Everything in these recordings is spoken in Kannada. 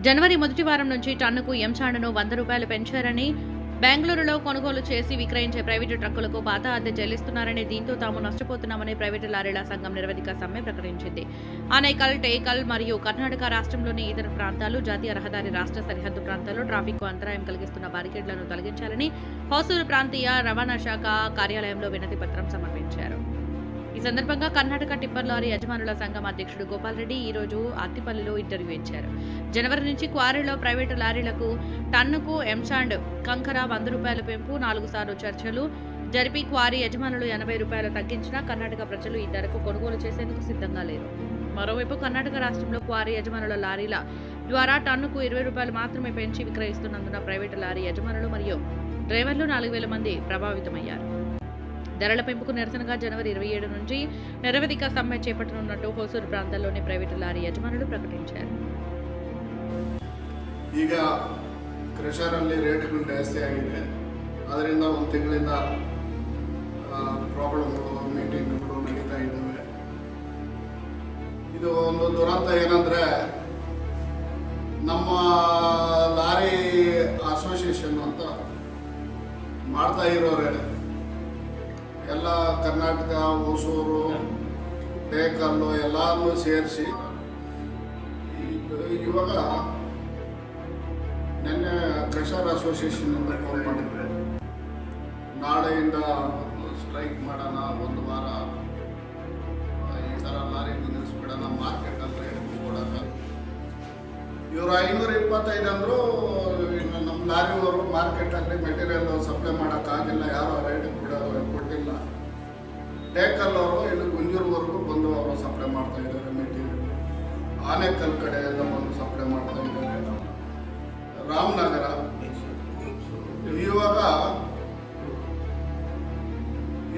జనవరి మొదటి వారం నుంచి టన్నుకు ఎంసాండ్ను ₹100 పెంచారని, బెంగళూరులో కొనుగోలు చేసి విక్రయించే ప్రైవేటు ట్రక్కులకు పాత అద్దె చెల్లిస్తున్నారని, దీంతో తాము నష్టపోతున్నామని ప్రైవేటు లారీల సంఘం నిరవధిక సమ్మె ప్రకటించింది. ఆనేకల్, టేకల్ మరియు కర్ణాటక రాష్ట్రంలోని ఇతర ప్రాంతాలు, జాతీయ రహదారి రాష్ట్ర సరిహద్దు ప్రాంతాల్లో ట్రాఫిక్కు అంతరాయం కలిగిస్తున్న బారికేడ్లను తొలగించాలని హోసూరు ప్రాంతీయ రవాణా శాఖ కార్యాలయంలో వినతి పత్రం సమర్పించారు. ఈ సందర్భంగా కర్ణాటక టిప్పర్ లారీ యజమానుల సంఘం అధ్యక్షుడు గోపాల్ రెడ్డి ఈ రోజు అత్తిపల్లిలో ఇంటర్వ్యూ ఇచ్చారు. జనవరి నుంచి క్వారీలో ప్రైవేటు లారీలకు టన్నుకు ఎంసాండ్, కంకర ₹100 పెంపు, 4 సార్లు చర్చలు జరిపి క్వారీ యజమానులు ₹80 తగ్గించినా కర్ణాటక ప్రజలు ఈ ధరకు కొనుగోలు చేసేందుకు సిద్ధంగా లేరు. మరోవైపు కర్ణాటక రాష్ట్రంలో క్వారీ యజమానుల లారీల ద్వారా టన్నుకు ₹20 మాత్రమే పెంచి విక్రయిస్తున్నందున ప్రైవేటు లారీ యజమానులు మరియు డ్రైవర్లు 4,000 మంది ప్రభావితమయ్యారు. ధరల పెంపుకు నిరసనగా జనవరి 27 నుంచి నిరవధిక సమ్మె చేపట్టనున్నట్టు హోసూరు ప్రాంతాల్లోని ప్రైవేటు లారీ యజమానులు ప్రకటించారు. ಈಗ ಕ್ರಷರಲ್ಲಿ ರೇಟ್ಗಳು ಜಾಸ್ತಿ ಆಗಿದೆ. ಅದರಿಂದ ಒಂದು ತಿಂಗಳಿಂದ ಪ್ರಾಬ್ಲಮ್ಗಳು, ಮೀಟಿಂಗ್ಗಳು ನಡೀತಾ ಇದ್ದಾವೆ. ಇದು ಒಂದು ದುರಂತ ಏನಂದರೆ, ನಮ್ಮ ಲಾರಿ ಅಸೋಸಿಯೇಷನ್ ಅಂತ ಮಾಡ್ತಾ ಇರೋರೆ ಎಲ್ಲ ಕರ್ನಾಟಕ, ಹೊಸೂರು, ಟೇಕಲ್ಲು ಎಲ್ಲರೂ ಸೇರಿಸಿ ಇವಾಗ ನಿನ್ನೆ ಕ್ರಷರ್ ಅಸೋಸಿಯೇಷನಿಂದ ಫೋನ್ ಮಾಡಿದ್ರು, ನಾಳೆಯಿಂದ ಸ್ಟ್ರೈಕ್ ಮಾಡೋಣ, ಒಂದು ವಾರ ಈ ಥರ ಲಾರಿ ನಿಲ್ಲಿಸ್ಬಿಡೋಣ, ಮಾರ್ಕೆಟಲ್ಲಿ ರೇಟ್ ಕೊಡೋಣ. ಇವರು 525 ಅಂದರು. ನಮ್ಮ ಲಾರಿಯವರು ಮಾರ್ಕೆಟಲ್ಲಿ ಮೆಟೀರಿಯಲ್ ಸಪ್ಲೈ ಮಾಡೋಕ್ಕಾಗಿಲ್ಲ, ಯಾರೋ ರೇಟ್ ಕೊಟ್ಟಿಲ್ಲ. ಟೇಕಲ್ ಅವರು ಇಲ್ಲಿ ಗುಂಜೂರ್ವರೆಗೂ ಬಂದು ಅವರು ಸಪ್ಲೈ ಮಾಡ್ತಾ ಇದ್ದಾರೆ ಮೆಟೀರಿಯಲ್. ಆನೇಕಲ್ ಕಡೆಯಿಂದ ಬಂದು ಸಪ್ಲೈ ಮಾಡ್ತಾ ಇದ್ದಾರೆ. ರಾಮನಗರ ಇವಾಗ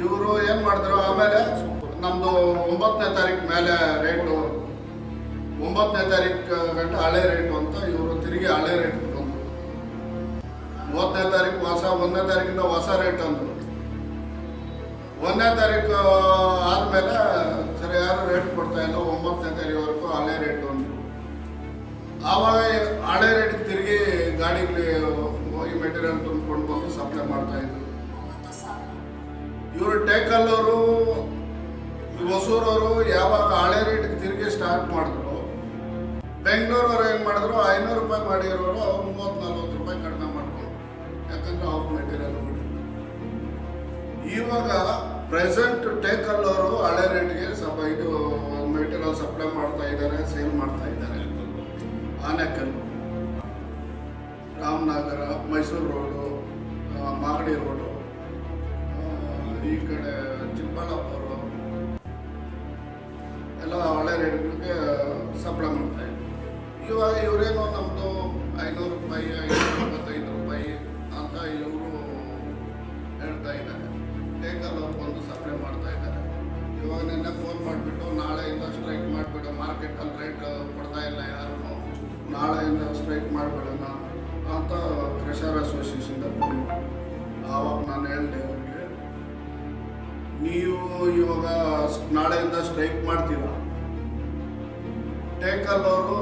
ಇವರು ಏನು ಮಾಡಿದ್ರು, ಆಮೇಲೆ ನಮ್ಮದು 9ನೇ ತಾರೀಕು ಮೇಲೆ ರೇಟು, 9ನೇ ತಾರೀಕು ಗಂಟೆ ಹಳೆ ರೇಟು ಅಂತ ಇವರು ತಿರುಗಿ ಹಳೆ ರೇಟ್ ಬಂದರು. 30ನೇ ತಾರೀಕು ಹೊಸ, 1ನೇ ತಾರೀಕಿಂದ ಹೊಸ ರೇಟ್ ಅಂದರು. 1ನೇ ತಾರೀಕು ಆದಮೇಲೆ ಸರಿ ಯಾರು ರೇಟ್ ಕೊಡ್ತಾ ಇಲ್ಲ, 9ನೇ ತಾರೀಕುವರೆಗೂ ಹಳೆ ರೇಟು ಅಂದರು. ಆವಾಗ ಹಳೆ ರೇಟಿಗೆ ತಿರುಗಿ ಗಾಡಿಗೆ ಹೋಗಿ ಮೆಟೀರಿಯಲ್ ತುಂಬಿಕೊಂಡು ಬಂದು ಸಪ್ಲೈ ಮಾಡ್ತಾಯಿದ್ರು. ಇವರು ಟೇಕಲ್ಲವರು, ಹೊಸೂರವರು ಯಾವಾಗ ಹಳೆ ರೇಟಿಗೆ ತಿರುಗಿ ಸ್ಟಾರ್ಟ್ ಮಾಡಿದ್ರು, ಬೆಂಗಳೂರವರು ಏನು ಮಾಡಿದ್ರು, ₹500 ಮಾಡಿರೋರು ಅವ್ರು ₹30-40 ಕಡಿಮೆ ಮಾಡ್ಕೊಂಡು, ಯಾಕಂದರೆ ಅವ್ರ ಮೆಟೀರಿಯಲ್ ಬಿಟ್ಟಿದ್ರು. ಇವಾಗ ಪ್ರೆಸೆಂಟ್ ಟೇಕಲ್ಲವರು ಹಳೆ ರೇಟ್ಗೆ ಇದು ಮೆಟೀರಿಯಲ್ ಸಪ್ಲೈ ಮಾಡ್ತಾ ಇದ್ದಾರೆ, ಸೇಲ್ ಮಾಡ್ತಾ ಇದ್ದಾರೆ. ಆನೇಕಲ್, ರಾಮನಗರ, ಮೈಸೂರು ರೋಡು, ಮಾಗಡಿ ರೋಡು, ಈ ಕಡೆ ಚಿಕ್ಕಬಳ್ಳಾಪುರ ಎಲ್ಲ ಹಳೆ ರೇಟ್ಗಳಿಗೆ ಸಪ್ಲೈ ಮಾಡ್ತಾ ಇದ್ದಾರೆ. ಇವಾಗ ಇವರೇನೋ ನಮ್ಮದು ₹500, ₹525 ಅಂತ ಇವರು ಹೇಳ್ತಾ ಇದ್ದಾರೆ. ಟೇಕಲ್ ಅವ್ರು ಬಂದು ಸಪ್ಲೈ ಮಾಡ್ತಾ ಇದ್ದಾರೆ. ಇವಾಗ ನಿನ್ನೆ ಫೋನ್ ಮಾಡಿಬಿಟ್ಟು ನಾಳೆಯಿಂದ ಸ್ಟ್ರೈಕ್ ಮಾಡಿಬಿಡು, ಮಾರ್ಕೆಟಲ್ಲಿ ರೇಟ್ ಕೊಡ್ತಾ ಇಲ್ಲ ಯಾರು, ನಾಳೆಯಿಂದ ಸ್ಟ್ರೈಕ್ ಮಾಡಿಬಿಡೋಣ ಅಂತ ಕ್ರಷರ್ ಅಸೋಸಿಯೇಷನ್ದ ಫೋನ್. ಆವಾಗ ನಾನು ಹೇಳಿದೆ ಅವ್ರಿಗೆ, ನೀವು ಇವಾಗ ನಾಳೆಯಿಂದ ಸ್ಟ್ರೈಕ್ ಮಾಡ್ತೀರಾ, ಟೇಕಲ್ ಅವರು,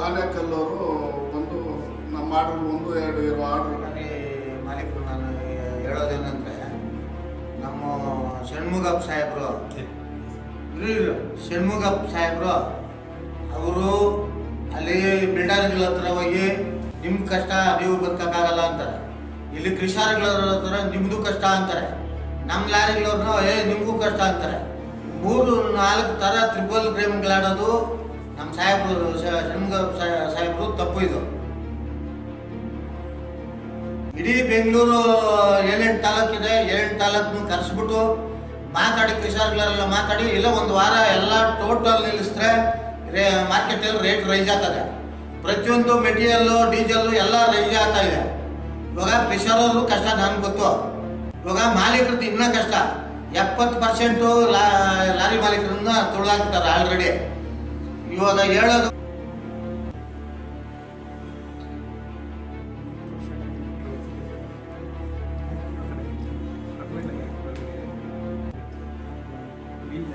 ಆನೇಕಲ್ ಅವರು ಬಂದು ನಮ್ಮ ಆರ್ಡ್ರ್ 1-2 ಇರೋ ಆರ್ಡ್ರ್ ಮಾಲೀಕರು ನಾನು ಹೇಳೋದೇನಂದರೆ, ನಮ್ಮ ಷಣ್ಮುಗಪ್ಪ ಸಾಹೇಬರು ಅವರು ಅಲ್ಲಿ ಬಿಲ್ಡರ್ಗಳ ಹತ್ರ ಹೋಗಿ ನಿಮ್ಮ ಕಷ್ಟ ನೀವು ಬದುಕೋಕ್ಕಾಗಲ್ಲ ಅಂತಾರೆ. ಇಲ್ಲಿ ಕೃಷಿಗಳ ಹತ್ರ ನಿಮ್ಮದು ಕಷ್ಟ ಅಂತಾರೆ. ನಮ್ಮ ಲಾರಿಗಳವ್ರನ್ನ ನಿಮಗೂ ಕಷ್ಟ ಅಂತಾರೆ. 3-4 ಥರ ಟ್ರಿಪಲ್ ಕ್ರೈಮ್ಗಳಾಡೋದು ನಮ್ಮ ಸಾಹೇಬರು, ಷಣ್ಮುಗಪ್ಪ ಸಾಹೇಬರು ತಪ್ಪು. ಇದು ಇಡೀ ಬೆಂಗಳೂರು 7-8 ತಾಲೂಕಿದೆ, 7 ತಾಲೂಕನ್ನು ಕರೆಸ್ಬಿಟ್ಟು ಮಾತಾಡಿ, ಕೃಷಿಗಳೆಲ್ಲ ಮಾತಾಡಿ, ಇಲ್ಲ ಒಂದು ವಾರ ಎಲ್ಲ ಟೋಟಲ್ ನಿಲ್ಲಿಸಿದ್ರೆ ಮಾರ್ಕೆಟಲ್ಲಿ ರೇಟ್ ರೈಸ್ ಆಗ್ತದೆ. ಪ್ರತಿಯೊಂದು ಮೆಟೀರಿಯಲ್ಲು, ಡೀಸೆಲ್ಲು ಎಲ್ಲ ರೈಸ್ ಆಗ್ತಾ ಇದೆ. ಇವಾಗ ಕೃಷಿಯವರು ಕಷ್ಟ ನನಗೆ ಗೊತ್ತು. ಇವಾಗ ಮಾಲೀಕರದ್ದು ಇನ್ನೂ ಕಷ್ಟ. 70% ಲಾರಿ ಮಾಲೀಕರನ್ನ ತುಳಿದಾಕ್ತಾರೆ ಆಲ್ರೆಡಿ. ಇವಾಗ ಹೇಳೋದು ಇಲ್ಲ